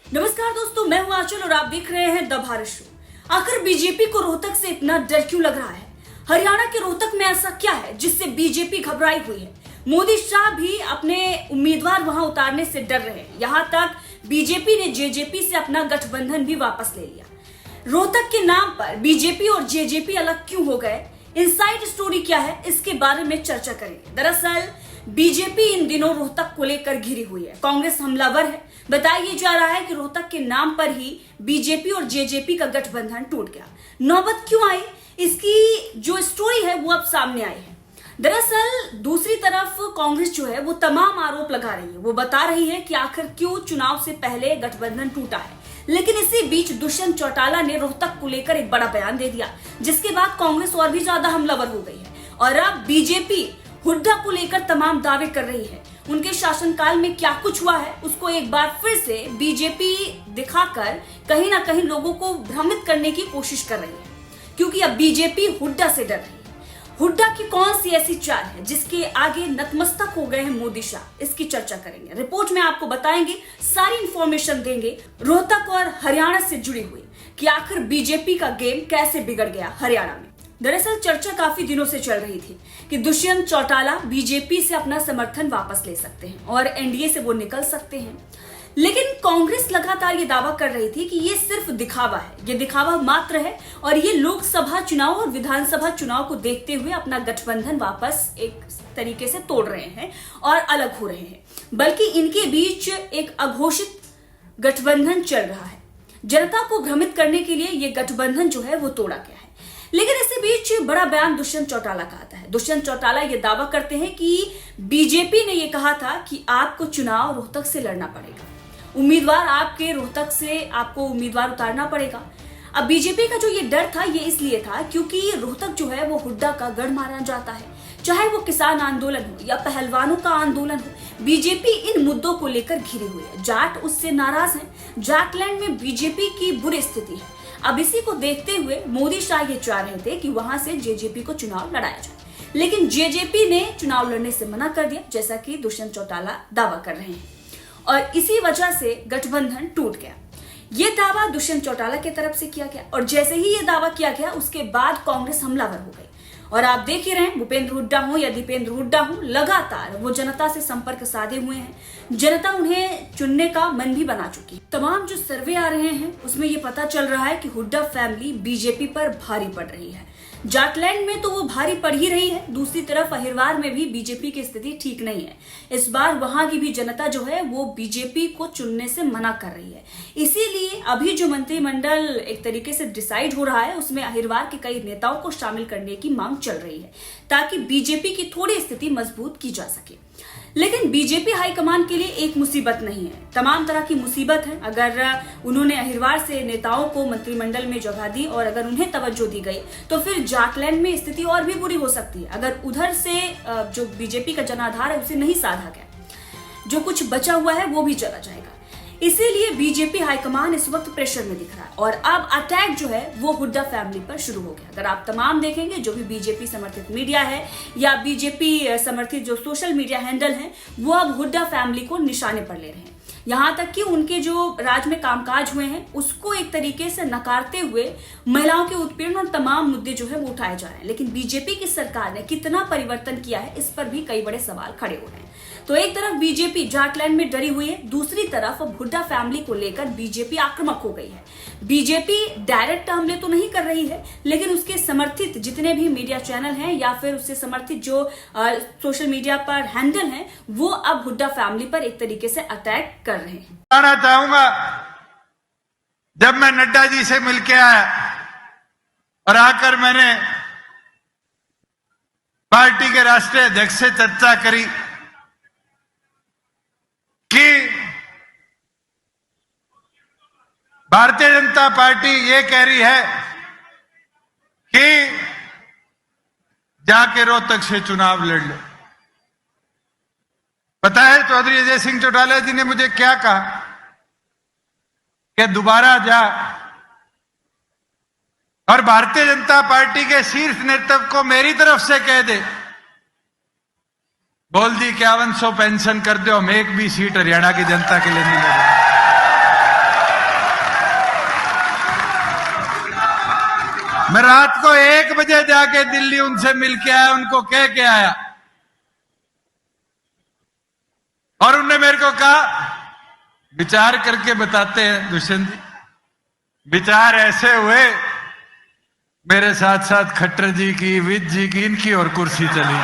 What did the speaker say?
नमस्कार दोस्तों, मैं हूं आंचल और आप देख रहे हैं द भारत शो। आखिर बीजेपी को रोहतक से इतना डर क्यों लग रहा है? हरियाणा के रोहतक में ऐसा क्या है जिससे बीजेपी घबराई हुई है? मोदी शाह भी अपने उम्मीदवार वहां उतारने से डर रहे हैं। यहां तक बीजेपी ने जेजेपी से अपना गठबंधन भी वापस ले लिया। रोहतक के नाम पर बीजेपी और जेजेपी अलग क्यों हो गए? इनसाइड स्टोरी क्या है, इसके बारे में चर्चा करेंगे। दरअसल बीजेपी इन दिनों रोहतक को लेकर घिरी हुई है। कांग्रेस हमलावर है। बताया जा रहा है कि रोहतक के नाम पर ही बीजेपी और जेजेपी का गठबंधन टूट गया। नौबत क्यों आई, इसकी जो स्टोरी है वो अब सामने आई है। दरअसल दूसरी तरफ कांग्रेस जो है वो तमाम आरोप लगा रही है। वो बता रही है कि आखिर क्यों चुनाव से पहले गठबंधन टूटा है। लेकिन इसी बीच दुष्यंत चौटाला ने रोहतक को लेकर एक बड़ा बयान दे दिया, जिसके बाद कांग्रेस और भी ज्यादा हमलावर हो गई है। और अब बीजेपी हुड्डा को लेकर तमाम दावे कर रही है। उनके शासनकाल में क्या कुछ हुआ है उसको एक बार फिर से बीजेपी दिखाकर कहीं ना कहीं लोगों को भ्रमित करने की कोशिश कर रही है, क्योंकि अब बीजेपी हुड्डा से डर रही है। हुड्डा की कौन सी ऐसी चाल है जिसके आगे नतमस्तक हो गए हैं मोदी शाह, इसकी चर्चा करेंगे। रिपोर्ट में आपको बताएंगे, सारी इंफॉर्मेशन देंगे रोहतक और हरियाणा से जुड़ी हुई कि आखिर बीजेपी का गेम कैसे बिगड़ गया हरियाणा में। दरअसल चर्चा काफी दिनों से चल रही थी कि दुष्यंत चौटाला बीजेपी से अपना समर्थन वापस ले सकते हैं और एनडीए से वो निकल सकते हैं। लेकिन कांग्रेस लगातार ये दावा कर रही थी कि ये सिर्फ दिखावा है, ये दिखावा मात्र है और ये लोकसभा चुनाव और विधानसभा चुनाव को देखते हुए अपना गठबंधन वापस एक तरीके से तोड़ रहे हैं और अलग हो रहे हैं। बल्कि इनके बीच एक अघोषित गठबंधन चल रहा है। जनता को भ्रमित करने के लिए ये गठबंधन जो है वो तोड़ा गया है। लेकिन इसी बीच बड़ा बयान दुष्यंत चौटाला का आता है। दुष्यंत चौटाला ये दावा करते हैं कि बीजेपी ने ये कहा था कि आपको चुनाव रोहतक से लड़ना पड़ेगा, उम्मीदवार आपके रोहतक से आपको उम्मीदवार उतारना पड़ेगा। अब बीजेपी का जो ये डर था ये इसलिए था क्योंकि रोहतक जो है वो हुड्डा का गढ़ माना जाता है। चाहे वो किसान आंदोलन हो या पहलवानों का आंदोलन हो, बीजेपी इन मुद्दों को लेकर घिरी हुई है। जाट उससे नाराज हैं। जाटलैंड में बीजेपी की बुरी स्थिति है। अब इसी को देखते हुए मोदी शाह ये चाह रहे थे कि वहां से जेजेपी को चुनाव लड़ाया जाए, लेकिन जेजेपी ने चुनाव लड़ने से मना कर दिया, जैसा कि दुष्यंत चौटाला दावा कर रहे हैं। और इसी वजह से गठबंधन टूट गया। ये दावा दुष्यंत चौटाला की तरफ से किया गया और जैसे ही ये दावा किया गया उसके बाद कांग्रेस हमलावर हो गई। और आप देख ही रहे हैं, भूपेंद्र हुड्डा हो या दीपेंद्र हुड्डा हो, लगातार वो जनता से संपर्क साधे हुए हैं। जनता उन्हें चुनने का मन भी बना चुकी है। तमाम जो सर्वे आ रहे हैं उसमें ये पता चल रहा है कि हुड्डा फैमिली बीजेपी पर भारी पड़ रही है। जाटलैंड में तो वो भारी पड़ ही रही है, दूसरी तरफ अहिरवार में भी बीजेपी की स्थिति ठीक नहीं है। इस बार वहां की भी जनता जो है वो बीजेपी को चुनने से मना कर रही है। इसीलिए अभी जो मंत्रिमंडल एक तरीके से डिसाइड हो रहा है उसमें अहिरवार के कई नेताओं को शामिल करने की मांग चल रही है, ताकि बीजेपी की थोड़ी स्थिति मजबूत की जा सके। लेकिन बीजेपी हाईकमान के लिए एक मुसीबत नहीं है, तमाम तरह की मुसीबत है। अगर उन्होंने अहिरवार से नेताओं को मंत्रिमंडल में जगह दी और अगर उन्हें तवज्जो दी गई तो फिर जाटलैंड में स्थिति और भी बुरी हो सकती है। अगर उधर से जो बीजेपी का जनाधार है उसे नहीं साधा गया, जो कुछ बचा हुआ है वो भी चला जाएगा। इसीलिए बीजेपी हाईकमान इस वक्त प्रेशर में दिख रहा है और अब अटैक जो है वो हुड्डा फैमिली पर शुरू हो गया। अगर आप तमाम देखेंगे, जो भी बीजेपी समर्थित मीडिया है या बीजेपी समर्थित जो सोशल मीडिया हैंडल हैं, वो अब हुड्डा फैमिली को निशाने पर ले रहे हैं। यहाँ तक कि उनके जो राज्य में कामकाज हुए हैं उसको एक तरीके से नकारते हुए महिलाओं के उत्पीड़न और तमाम मुद्दे जो है वो उठाए जा रहे हैं। लेकिन बीजेपी की सरकार ने कितना परिवर्तन किया है, इस पर भी कई बड़े सवाल खड़े हो रहे हैं। तो एक तरफ बीजेपी जाटलैंड में डरी हुई है, दूसरी तरफ अब हुड्डा फैमिली को लेकर बीजेपी आक्रामक हो गई है। बीजेपी डायरेक्ट हमले तो नहीं कर रही है, लेकिन उसके समर्थित जितने भी मीडिया चैनल हैं या फिर उससे समर्थित जो सोशल मीडिया पर हैंडल हैं, वो अब हुड्डा फैमिली पर एक तरीके से अटैक कर रहे हैं। बताना चाहूंगा, जब मैं नड्डा जी से मिलके आया और आकर मैंने पार्टी के राष्ट्रीय अध्यक्ष से चर्चा करी कि भारतीय जनता पार्टी ये कह रही है कि जाके रोहतक से चुनाव लड़ लो। पता है चौधरी अजय सिंह चौटाला जी ने मुझे क्या कहा कि दोबारा जा और भारतीय जनता पार्टी के शीर्ष नेतृत्व को मेरी तरफ से कह दे, बोल दी 5100 पेंशन कर दो, हम एक भी सीट हरियाणा की जनता के लिए नहीं लड़ेंगे। मैं रात को 1 बजे जाके दिल्ली उनसे मिल के आया, उनको कह के आया, और उन्होंने मेरे को कहा विचार करके बताते हैं दुष्यंत जी। विचार ऐसे हुए, मेरे साथ साथ खट्टर जी की, विज जी की, इनकी और कुर्सी चली।